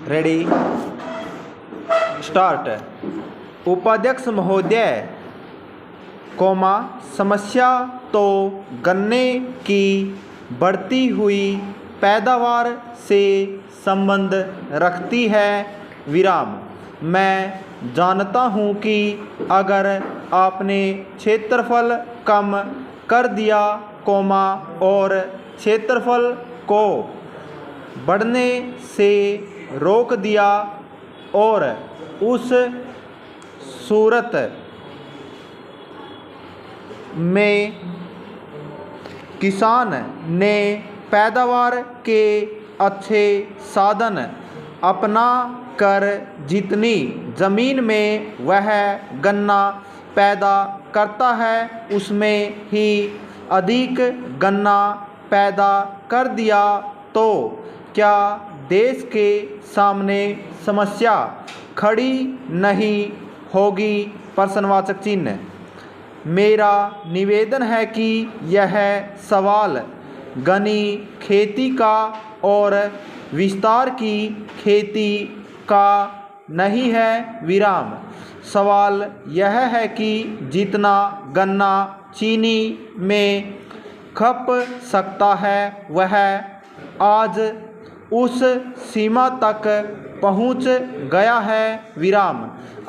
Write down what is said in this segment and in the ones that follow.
Ready start. उपाध्यक्ष महोदय, समस्या तो गन्ने की बढ़ती हुई पैदावार से संबंध रखती है। मैं जानता हूँ कि अगर आपने क्षेत्रफल कम कर दिया, और क्षेत्रफल को बढ़ने से रोक दिया और उस सूरत में किसान ने पैदावार के अच्छे साधन अपना कर जितनी ज़मीन में वह गन्ना पैदा करता है उसमें ही अधिक गन्ना पैदा कर दिया, तो क्या देश के सामने समस्या खड़ी नहीं होगी? प्रश्नवाचक चिन्ह। मेरा निवेदन है कि यह सवाल घनी खेती का और विस्तार की खेती का नहीं है। सवाल यह है कि जितना गन्ना चीनी में खप सकता है वह आज उस सीमा तक पहुंच गया है।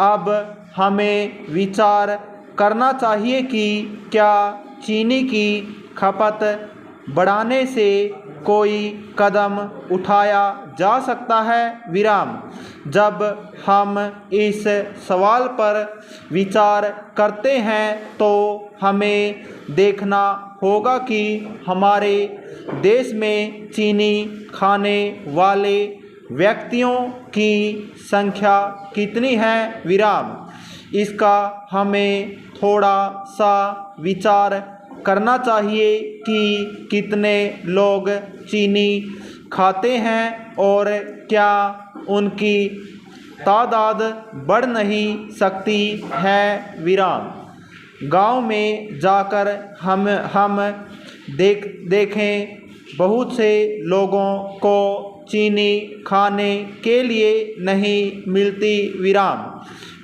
अब हमें विचार करना चाहिए कि क्या चीनी की खपत बढ़ाने से कोई कदम उठाया जा सकता है। जब हम इस सवाल पर विचार करते हैं तो हमें देखना होगा कि हमारे देश में चीनी खाने वाले व्यक्तियों की संख्या कितनी है। इसका हमें थोड़ा सा विचार करना चाहिए कि कितने लोग चीनी खाते हैं और क्या उनकी तादाद बढ़ नहीं सकती है। गांव में जाकर हम देखें बहुत से लोगों को चीनी खाने के लिए नहीं मिलती।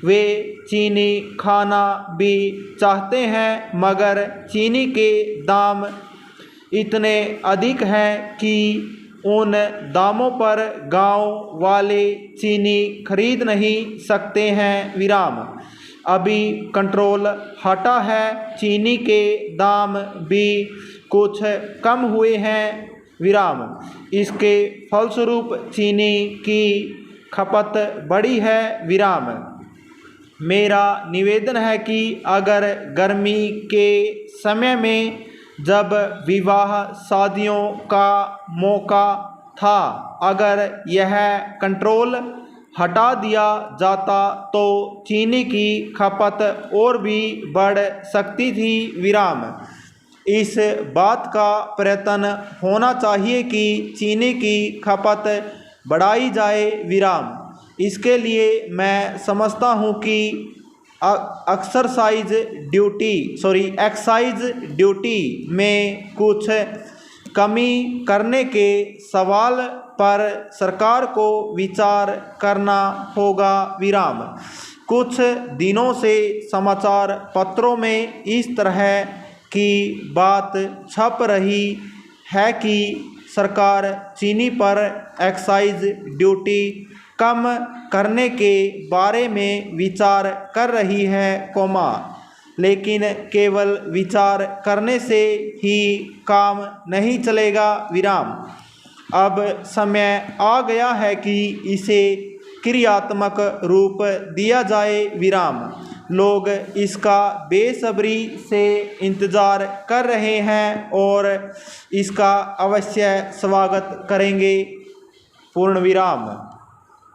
वे चीनी खाना भी चाहते हैं मगर चीनी के दाम इतने अधिक हैं कि उन दामों पर गांव वाले चीनी खरीद नहीं सकते हैं। अभी कंट्रोल हटा है, चीनी के दाम भी कुछ कम हुए हैं। इसके फलस्वरूप चीनी की खपत बढ़ी है। मेरा निवेदन है कि अगर गर्मी के समय में जब विवाह शादियों का मौका था, अगर यह कंट्रोल हटा दिया जाता तो चीनी की खपत और भी बढ़ सकती थी। इस बात का प्रयत्न होना चाहिए कि चीनी की खपत बढ़ाई जाए। इसके लिए मैं समझता हूँ कि एक्साइज ड्यूटी में कुछ कमी करने के सवाल पर सरकार को विचार करना होगा। कुछ दिनों से समाचार पत्रों में इस तरह की बात छप रही है कि सरकार चीनी पर एक्साइज ड्यूटी कम करने के बारे में विचार कर रही है, लेकिन केवल विचार करने से ही काम नहीं चलेगा। अब समय आ गया है कि इसे क्रियात्मक रूप दिया जाए। लोग इसका बेसब्री से इंतज़ार कर रहे हैं और इसका अवश्य स्वागत करेंगे। पूर्ण विराम।